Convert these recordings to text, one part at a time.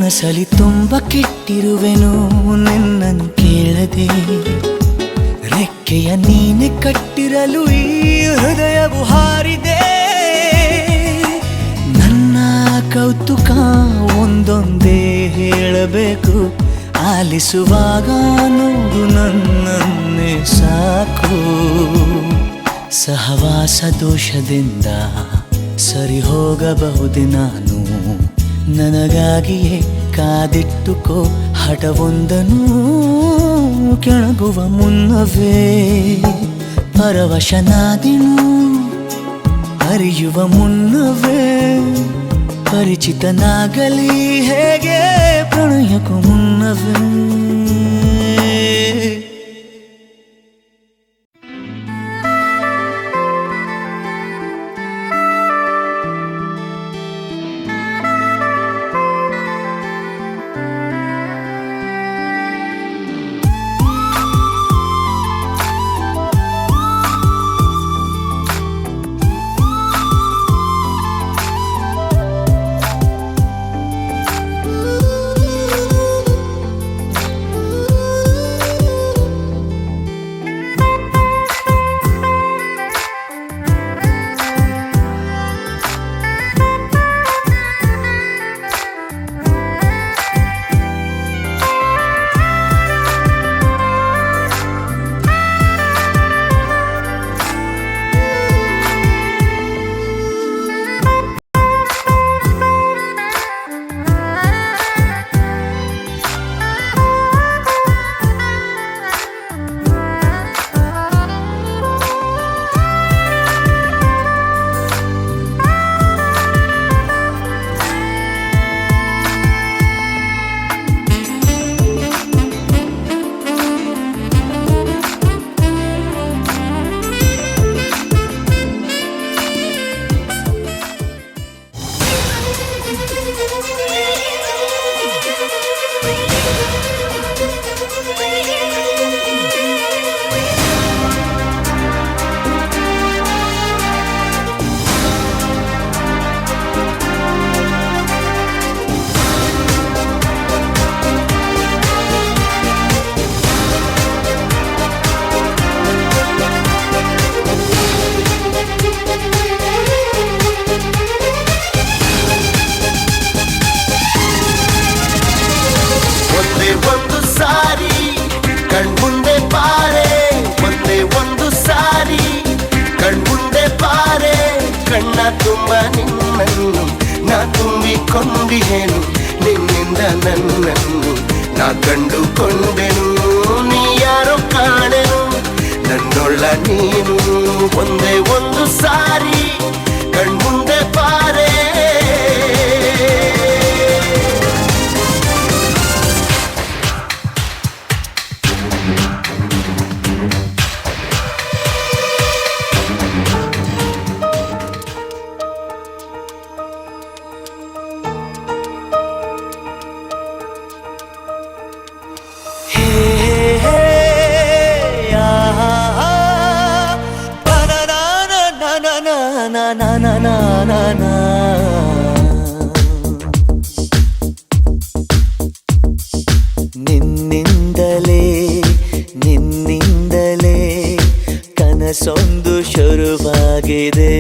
ಮನಸಲಿ ತುಂಬ ಕೆಟ್ಟಿರುವೆನು ನಿನ್ನನ್ನು ಕೇಳದೆ. ರೆಕ್ಕೆಯ ನೀನೆ ಕಟ್ಟಿರಲು ಈ ಹೃದಯವು ಹಾರಿದೆ. ನನ್ನ ಕೌತುಕ ಒಂದೊಂದೇ ಹೇಳಬೇಕು, ಆಲಿಸುವಾಗ ನೋಡು ನನ್ನನ್ನೇ ಸಾಕು. ಸಹವಾಸ ದೋಷದಿಂದ ಸರಿ ಹೋಗಬಹುದೇ ನಾನು, ನನಗಾಗಿಯೇ ಕಾದಿಟ್ಟುಕೋ ಹಠವೊಂದನು. ಕೆಳಗುವ ಮುನ್ನವೇ ಪರವಶನಾದೆನು, ಅರಿಯುವ ಮುನ್ನವೇ ಪರಿಚಿತನಾಗಲಿ ಹೇಗೆ ಪ್ರಣಯಕ್ಕೂ ಮುನ್ನವೇ. ಕಣ್ಣ ತುಂಬ ನಿನ್ನನ್ನು ನಾ ತುಂಬಿಕೊಂಡಿಹೆನು, ನಿನ್ನಿಂದ ನನ್ನನ್ನು ನಾ ಕಂಡುಕೊಂಡೆನು. ನೀ ಯಾರೋ ಕಾಣೆನು ನನ್ನೊಳ್ಳ ನೀನು, ಒಂದೇ ಒಂದು ಸಾರಿ ಕಣ್ಮುಂದೆ ಬಾರೆ. ನಿನ್ನಿಂದಲೇ ನಿನ್ನಿಂದಲೇ ಕನಸೊಂದು ಶುರುವಾಗಿದೆ.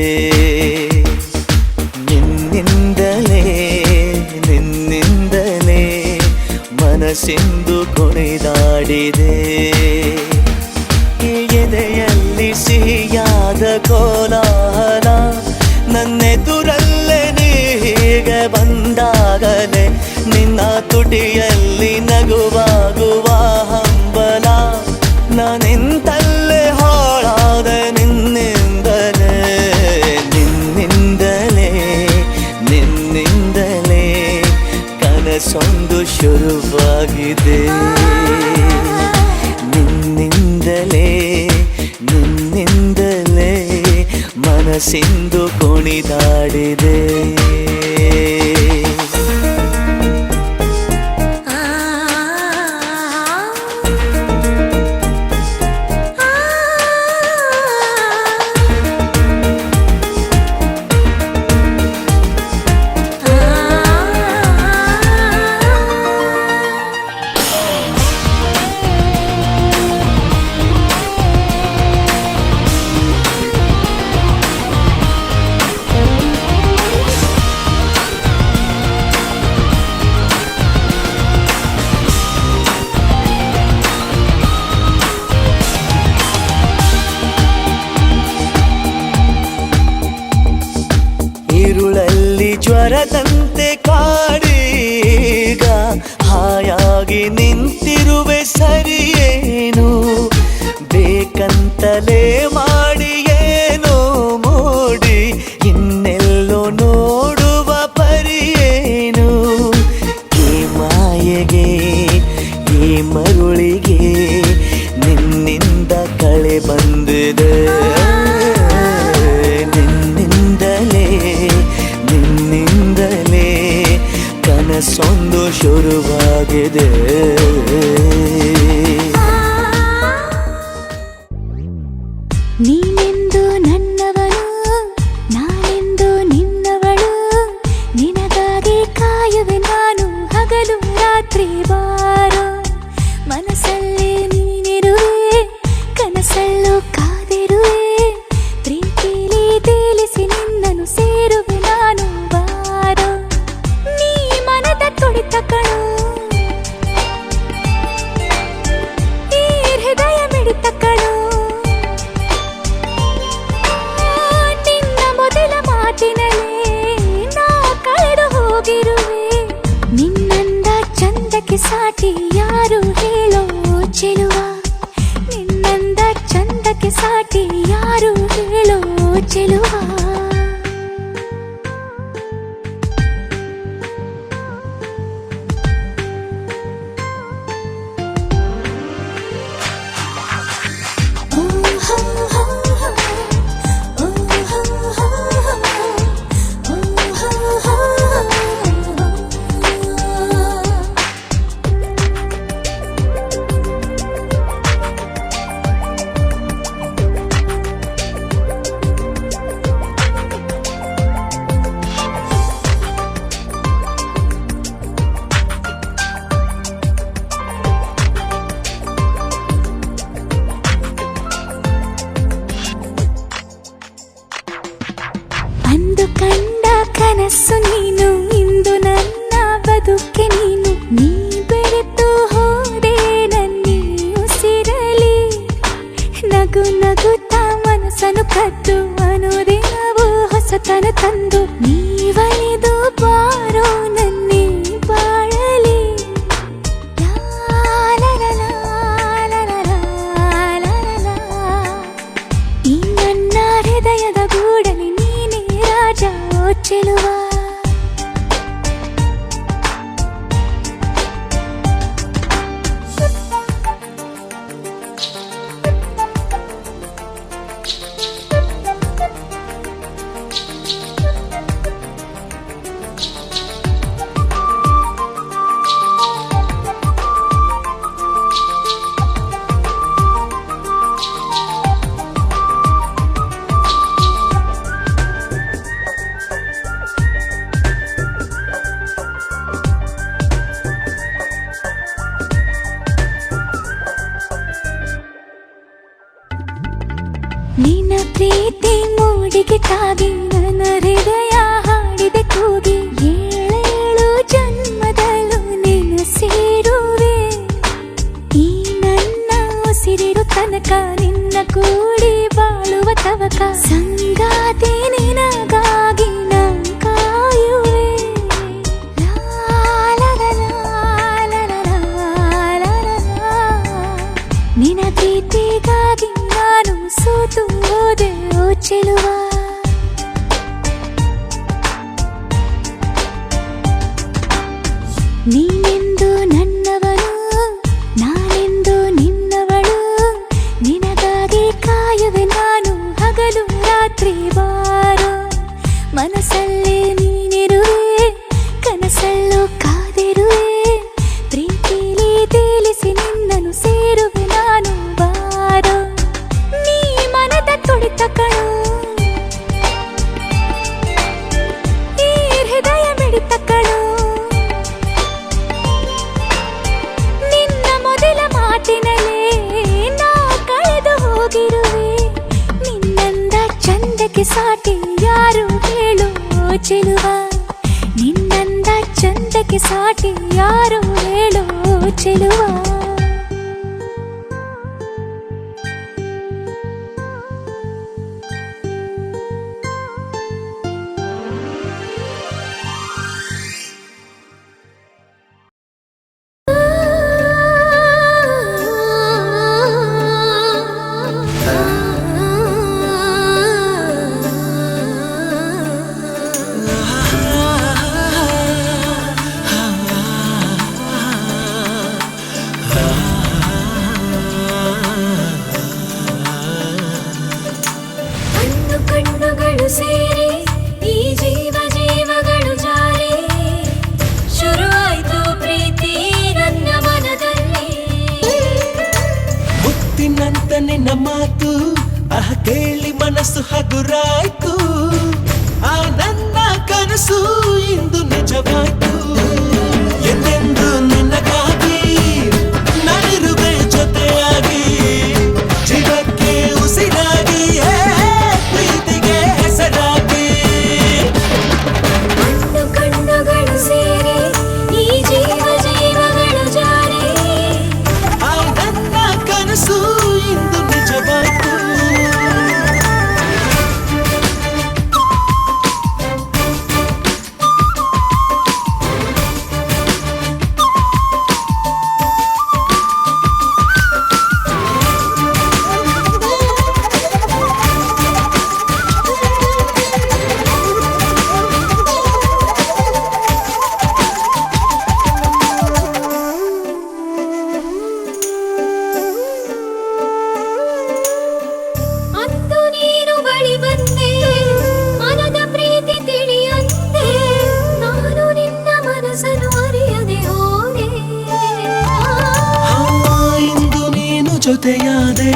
ನಿನ್ನಿಂದಲೇ ನಿನ್ನಿಂದಲೇ ಮನಸ್ಸೆಂದು ಕುಣಿದಾಡಿದೆ. ಎದೆಯಲ್ಲಿ ಸಿಹಿಯಾದ ಕೋಲಾಹಲ, ನನ್ನೆದುರಲ್ಲೇ ನೀ ಹೀಗೆ ಬಂದಾಗಲೇ ನಿನ್ನ ತುಟಿಯಲ್ಲಿ ನಗುವಾಗುವ ಹಂಬಲ. ನಾನಿಂತಲ್ಲೇ ಹಾಳಾದೆ ನಿನ್ನಿಂದಲೇ ನಿನ್ನಿಂದಲೇ ನಿನ್ನಿಂದಲೇ ಕನಸೊಂದು ಶುರುವಾಗಿದೆ. ನಿನ್ನಿಂದಲೇ ನಿನ್ನಿಂದಲೇ ಮನಸ್ಸೆಂದು ಕುಣಿದಾಡಿದೆ. ಜ್ವರದಂತೆ ಕಾಡೀಗ ಹಾಯಾಗಿ ನಿಂತಿರುವೆ ಸರಿಯೇನು ಬೇಕಂತಲೇ ಮಾಡಿ ಏನೋ ಮೋಡಿ ಇನ್ನೆಲ್ಲೋ ನೋಡುವ ಪರಿಯೇನು ಈ ಮಾಯೆಗೆ ಈ ಮರುಳಿಗೆ ನಿನ್ನಿಂದ ಕಳೆ ಬಂದಿದೆ ನಿನ್ನಿಂದಲೇ ಕನಸೊಂದು ಶುರುವಾಗಿದೆ ನೀನೆಂದು ನನ್ನವಳು ನಾನೆಂದು ನಿನ್ನವಳು ನಿನಗಾಗಿ ಕಾಯುವೆ ನಾನು ಹಗಲು ರಾತ್ರಿ ಬಾರೋ ಮನಸ್ಸಲ್ಲೇ ನೀನಿರುವೆ ಕನಸಲ್ಲೂ ಕಾದಿರುವೆ ಪ್ರೀತಿಲಿ ತೇಲಿಸಿ ನಿನ್ನನ್ನು ಸೇರುವೆ ನಾನು ಬಾರೋ ನೀ ಮನದ ತುಡಿತ ಕಣೋ ಈ ಹೃದಯ ಮಿಡಿತ ಕಣೋ ನಿನ್ನ ಮೊದಲ ಮಾತಿನಲ್ಲೇ ನಾ ಕಳೆದು ಹೋಗಿರುವೆ ನಿನ್ನಂದ ಚಂದಕ್ಕೆ ಸಾಟಿ ಯಾರು ಹೇಳೋ ಚೆಲುವ ನಿನ್ನಂದ ಚಂದಕ್ಕೆ ಸಾಟಿ ಯಾರು ಹೇಳೋ ಚೆಲುವ ಅಂದು ಕಂಡ ಕನಸು ನೀನು ಇಂದು ನನ್ನ ಬದುಕೆ ನೀನು ನೀ ಬೆರೆತು ಹೋದೆ ನನ್ನಿ ಉಸಿರಲಿ ನಗು ನಗುತ್ತಾ ಮನಸ್ಸನ್ನು ಕದ್ದು ಅನುದಿನವೂ ಹೊಸತನ ತಂದು ನೀವಲಿದು ಬಾರೋ ನನ್ನಿ ಬಾಳಲಿ ಈ ನನ್ನ ಹೃದಯದ ಗೂಡಲಿ ನೀನೇ ರಾಜ ಓ ಚೆಲುವ ನಿನ್ನ ಪ್ರೀತಿ ಮೂಡಿಗೆ ತಾಗಿ ನನ್ನ ಹೃದಯ ಹಾಡಿದೆ ಕೂಗಿ ಏಳೇಳು ಜನ್ಮದಲ್ಲೂ ನಿನ್ನ ಸೇರುವೆ ಈ ನನ್ನ ಉಸಿರಿರು ತನಕ ನಿನ್ನ ಕೂಡಿ ಬಾಳುವ ತವಕ ಸಂಗಾತಿ ನಿನಗಾಗಿ ನಾ ಕಾಯುವೆ ನಿನ್ನ ಪ್ರೀತಿಗಾಗಿ ನಾನು ಸೋತು ಹೋದೆ ಓ ಚೆಲುವ ನೀನೆಂದು ನನ್ನವಳು ನಾನೆಂದು ನಿನ್ನವಳು ನಿನಗಾಗಿ ಕಾಯುವೆ ನಾನು ಹಗಲು ರಾತ್ರಿ ಬಾರೋ ಮನಸ್ಸಲ್ಲೇ ನೀನಿರುವೆ ಕನಸಲ್ಲೂ ಕಾದಿರುವೆ ಪ್ರೀತಿಲಿ ತೇಲಿಸಿ ನಿನ್ನನ್ನು ಸೇರುವೆ ನಾನು ಬಾರೋ ನೀ ಮನದ ತುಡಿತ ಕಣೋ ಈ ಹೃದಯ ಮಿಡಿತ ಕಣೋ ನಿನ್ನ ಮೊದಲ ಮಾತಿನಲ್ಲೇ ನಾ ಕಳೆದು ಹೋಗಿರುವೆ ನಿನ್ನಂದ ಚಂದಕ್ಕೆ ಸಾಟಿ ಯಾರು ಹೇಳೋ ಚೆಲುವ ನಿನ್ನಂದ ಚಂದಕ್ಕೆ ಸಾಟಿ ಯಾರು ಹೇಳೋ ಚೆಲುವ ಸೇರಿ ಈ ಜೀವಗಳು ಜಾರಿ ಶುರುವಾಯ್ತು ಪ್ರೀತಿ ನನ್ನ ಮನದಲ್ಲಿ. ಮುತ್ತಿನಂತ ನಿನ್ನ ಮಾತು ಕೇಳಿ ಮನಸ್ಸು ಹಗುರಾಯ್ತು. ಆ ನನ್ನ ಕನಸು ಇಂದು ನಿಜವಾಯ್ತು. ಎಂದೆಂದು ನಿನ್ನಗಾಗಿ ನಾನಿರುವೆ ಜೊತೆಯಾಗಿ, ಜೀವಕ್ಕೆ ಉಸಿರಾಗಿ, ಪ್ರೀತಿಗೆ ಹೆಸರಾಗಿ. ಕಣ್ಣುಗಳು ಸೇರಿ ಈ ಜೀವಗಳು ಜಾರಿ ಆ ನನ್ನ ಕನಸು ಇಂದು ನಿಜವಾಯ್ತು. ಅಂದು ನೀನು ಬಳಿ ಬಂದೆ, ಮನದ ಪ್ರೀತಿ ತಿಳಿಯಂತೆ, ನಾನು ನಿನ್ನ ಮನಸ್ಸನ್ನು ಅರಿಯದೆ ಹೋದೆ. ಇಂದು ನೀನು ಜೊತೆಯಾದೆ,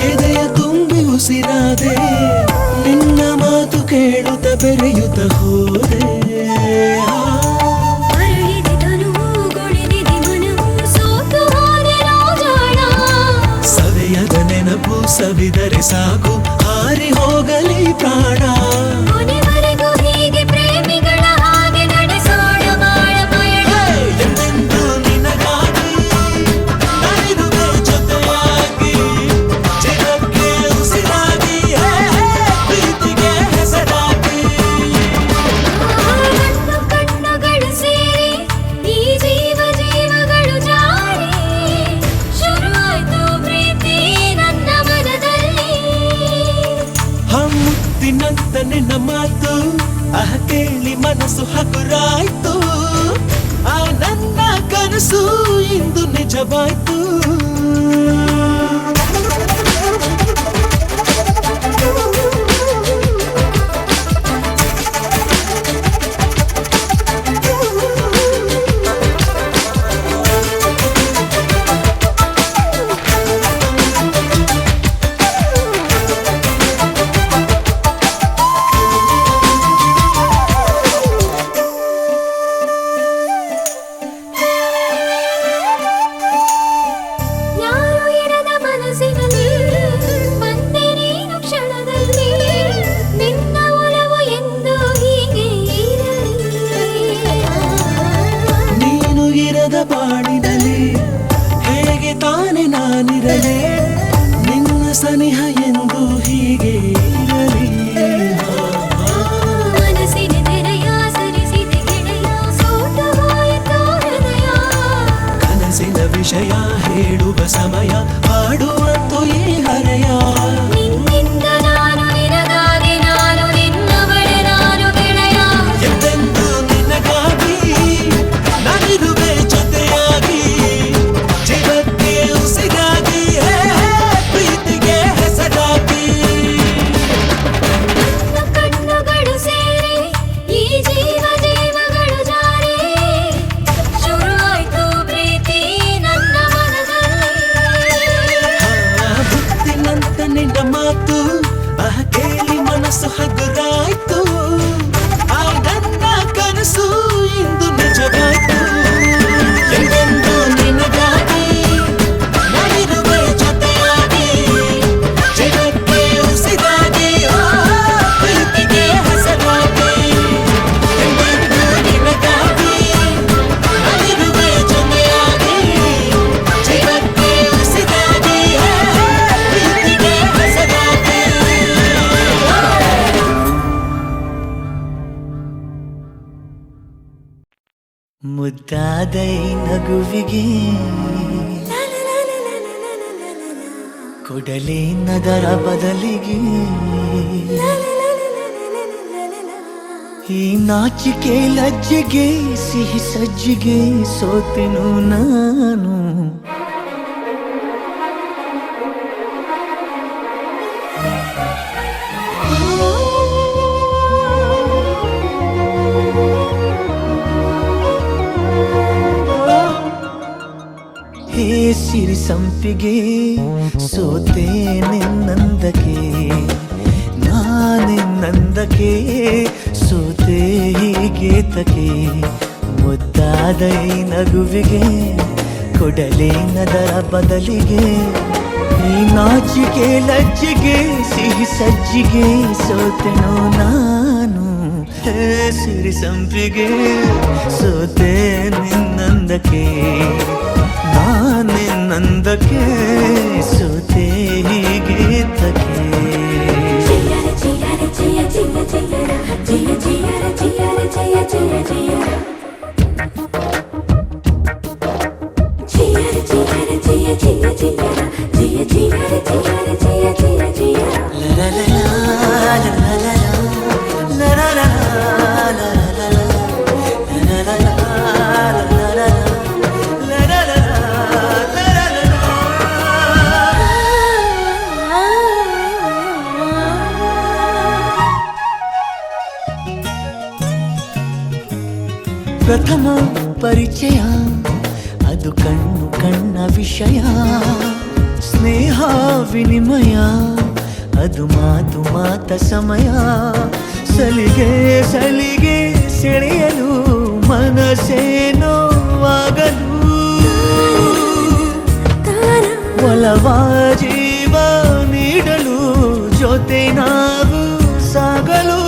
ಎದೆಯ ತುಂಬಿ ಉಸಿರಾದೆ, ನಿನ್ನ ಮಾತು ಕೇಳುತ್ತ ಬೆರೆಯುತ್ತ ಹೋದೆ. ಅರಳಿದೆ ತನುವು, ಗೊಳಿದಿದೆ ಮನವು, ಸೋತು ಹೋದೆ ರಾಜಾಳ. ಸವೆಯದ ನೆನಪು ಸವಿದರೆ ಸಾಕು, ಹಾರಿ ಹೋಗಲಿ ಪ್ರಾಣ. ಕೊನೆವರೆಗೂ ಹೀಗೆ ಪ್ರೇಮಿಗಳ ಹಾಗೆ ನಡೆಸೋಣ ಬಾಳ ಪಯಣ. ಎಂದೆಂದು ನಿನಗಾಗಿ ನಾನಿರುವೆ ಜೊತೆಯಾಗಿ, ಜೀವಕ್ಕೆ ಉಸಿರಾಗಿ, ಪ್ರೀತಿಗೆ ಹೆಸರಾಗಿ. ಕಣ್ಣುಗಳು ಸೇರಿ ಈ ಜೀವಗಳು ಜಾರಿ ಶುರುವಾಯ್ತು ಪ್ರೀತಿ ನನ್ನ ಮನದಲ್ಲಿ. ಮುತ್ತಿನಂತ ನಿನ್ನ ಮಾತು ಕೇಳಿ ಮನಸ್ಸು ಹಗುರಾಯ್ತು. ಆ ನನ್ನ ಕನಸು ಇಂದು ನಿಜವಾಯ್ತು. ಯಾರು ಇರದ ಮನಸ್ಸಿನಲ್ಲಿ ಬಂದೆ ನೀನು ಕ್ಷಣದಲ್ಲಿ, ನಿನ್ನ ಒಲವು ಎಂದು ಹೀಗೆ ಇರಲಿ. ನೀನು ಇರದ ಬಾಳಿನಲ್ಲಿ ಹೇಗೆ ತಾನೆ ನಾನಿರಲಿ, ನಿನ್ನ ಸನಿಹ ಎಂದು ಹೀಗೆ ಇರಲಿ. ಮನಸ್ಸಿನ ತೆರೆಯ ಸರಿಸಿದೆ ಗೆಳೆಯ, ಸೋತು ಹೋಯಿತು ಹೃದಯ. ಕನಸಿನ ವಿಷಯ ಹೇಳುವ ಸಮಯ, ಹಾಡುವಂತು ಈ ಹರೆಯ. ನಿನ್ನಿಂದ ನಾನು ನಿನಗಾಗಿ, ನಾನು ನಿನ್ನವಳೆ ನಾನು ಗೆಳೆಯ. ಎಂದೆಂದು ನಿನಗಾಗಿ ನಾನಿರುವೆ ಜೊತೆಯಾಗಿ, ಜೀವಕ್ಕೆ ಉಸಿರಾಗಿ, ಪ್ರೀತಿಗೆ ಹೆಸರಾಗಿ. ಕಣ್ಣುಗಳು ಸೇರಿ ಈ ಜೀವಗಳು ಜಾರಿ ಶುರುವಾಯ್ತು ಪ್ರೀತಿ ನನ್ನ ಮನದಲ್ಲಿ. ಮುತ್ತಿನಂತ ನಿನ್ನ ಮಾತು ಕೇಳಿ ಮನಸ್ಸು ಹಗುರಾಯ್ತು. ಆ ನನ್ನ ಕನಸು ಇಂದು ನಿಜವಾಯ್ತು. ಎಂದೆಂದು ನಿನಗಾಗಿ ನಾನಿರುವೆ ಜೊತೆಯಾಗಿ, ಜೀವಕ್ಕೆ ಉಸಿರಾಗಿ, ಪ್ರೀತಿಗೆ ಹೆಸರಾಗಿ. ಎಂದೆಂದು ನಿನಗಾಗಿ ನಾನಿರುವೆ ಜೊತೆಯಾಗಿ, ಜೀವಕ್ಕೆ ಉಸಿರಾಗಿ, ಪ್ರೀತಿಗೆ ಹೆಸರಾಗಿ. ಮುದ್ದಾದ ಈ ನಗುವಿಗೆ ಕೊಡಲಿ ನದರ ಬದಲಿಗೆ, ಈ ನಾಚಿಕೆ ಲಜ್ಜೆಗೆ ಸಿಹಿ ಸಜ್ಜಿಗೆ ಸೋತೆನು ನಾನು. Oh ಸಿರಿ ಸಂಪಿಗೆ ಸೋತೆ ನಿನ್ನಂದಕ್ಕೆ ನಾನಿನ್ನಂದಕ್ಕೆ ಸೋತೆ ಹೀಗೇತಕ್ಕೆ ಮುದ್ದಾದ ಈ ನಗುವಿಗೆ ಕೊಡಲೇನದರ ಬದಲಿಗೆ ಈ ನಾಚಿಕೆ ಲಜ್ಜಿಗೆ ಸಿಹಿ ಸಜ್ಜಿಗೆ ಸೋತೆನೋ ನಾನು ಹೇ ಸಿರಿ ಸಂಪಿಗೆ ಸೋತೆ ನಿನ್ನಂದಕ್ಕೆ ನಾನಿನ್ನಂದಕ್ಕೆ ಸೋತೆ ಹೀಗೆ ತಕೆ ಪ್ರಥಮ ಪರಿಚಯ ಅದು ಕಣ್ಣು ಕಣ್ಣ ವಿಷಯ ಸ್ನೇಹ ವಿನಿಮಯ ಅದು ಮಾತು ಮಾತ ಸಮಯ ಸಲಿಗೆ ಸಲಿಗೆ ಸೆಳೆಯಲು ಮನಸ್ಸೇನೋ ಆಗಲು ಒಲವ ಜೀವ ನೀಡಲು ಜೊತೆ ನಾವು ಸಾಗಲು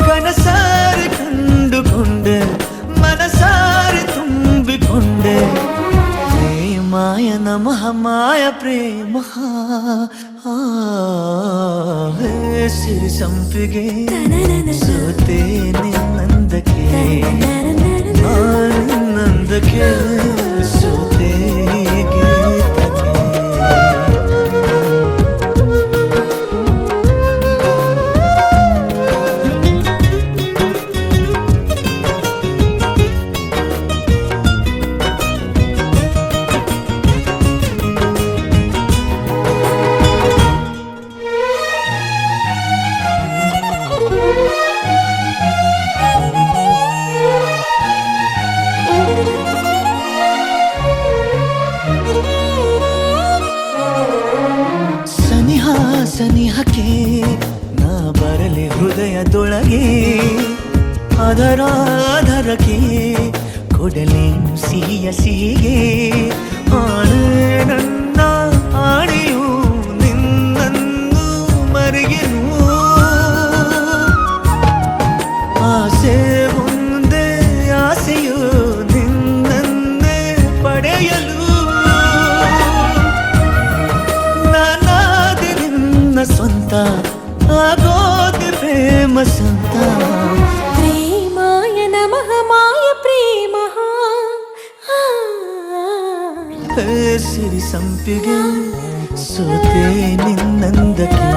ಕನಸಾರಿ ಕಂಡುಕೊಂಡೆ ಮನಸಾರಿ ತುಂಬಿಕೊಂಡೆ ಪ್ರೇಮಾಯ ನಮಃ ಮಾಯ ಪ್ರೇಮ ಹೇ ಸಿರಿ ಸಂಪಿಗೆ ಸೋತೆ ನಿನ್ನಂದಕ್ಕೆ ನಾನಿನ್ನಂದಕ್ಕೆ ಸೋತೆ ಹೀಗೆ ಸನಿಹಕ್ಕೆ ನಾ ಬರಲಿ ಹೃದಯದೊಳಗೆ ಅದರಕ್ಕೆ ಕೊಡಲೇನು ಸಿಹಿಯ ಸಿಹಿಗೆ ಆಣೆ ನನ್ನ ಆಣೆಯು ನಿನ್ನನ್ನು ಮರೆಯನು ಆಸೆ ಮುಂದೆ ಆಸೆಯು ನಿನ್ನನ್ನೇ ಪಡೆಯಲು ಸ್ವಂತ ಆಗೋದೆ ಪ್ರೇಮ ಸಂತ ಪ್ರೇಮಾಯ ನಮಃ ಮಾಯ ಪ್ರೇಮ ಸಿರಿ ಸಂಪಿಗೆ ಸೋತೆ ನಿನ್ನಂದಕ್ಕೆ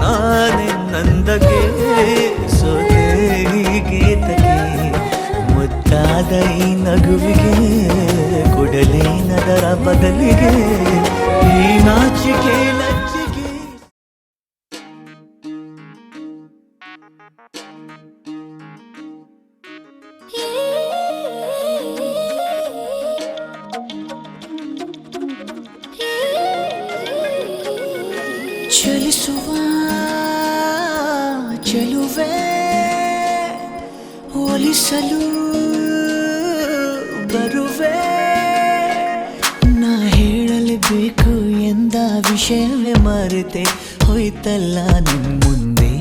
ನಾನಿನ್ನಂದಕ್ಕೆ ಸೋತೆ ಗೀತಕ್ಕೆ ಮುದ್ದಾದ ಈ ನಗುವಿಗೆ ಕೊಡಲೇನದರ ಬದಲಿಗೆ ಈ ನಾಚಿಕೆ ಲಜ್ಜಿಗೆ ಚಲಿಸುವ ಚೆಲುವೆ ಹೋಲಿಸಲು ಬರುವೆ ನಾ ಹೇಳಲೇಬೇಕು ಎಂದ ವಿಷಯವೇ ಮರೆತೆ ಹೋಯ್ತಲ್ಲ ನಿನ್ ಮುಂದೆ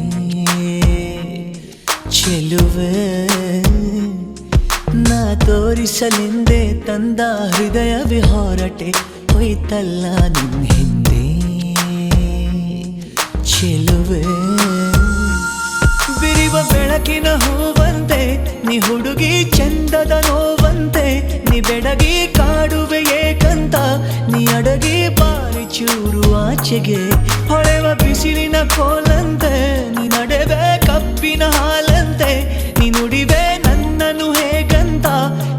ಚೆಲುವೆ ನಾ ತೋರಿಸಲೆಂದೇ ತಂದ ಹೃದಯವೇ ಹೊರಟೆ ಹೋಯ್ತಲ್ಲ ನಿನ್ ಹಿಂದೆ ಚೆಲುವೆ ಬಿರಿವ ಬೆಳಕಿನ ಹೂವಂತೆ ನೀ ಹುಡುಗಿ ಚಂದದ ನೋವಂತೆ ನೀ ಬೆಡಗಿ ಕಾಡುವೆ ಏಕಂತ ನೀ ಅಡಗಿ ಬಾರಿ ಚೂರು ಆಚೆಗೆ ಹೊಳೆವ ಬಿಸಿಲಿನ ಕೋಲಂತೆ ನೀ ನಡೆವೆ ಕಪ್ಪಿನ ಹಾಲಂತೆ ನೀ ನುಡಿವೆ ನನ್ನನ್ನು ಹೇಗಂತ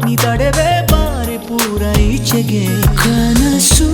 ನೀ ತಡೆವೆ ಬಾರಿ ಪೂರ ಈಚೆಗೆ ಕನಸು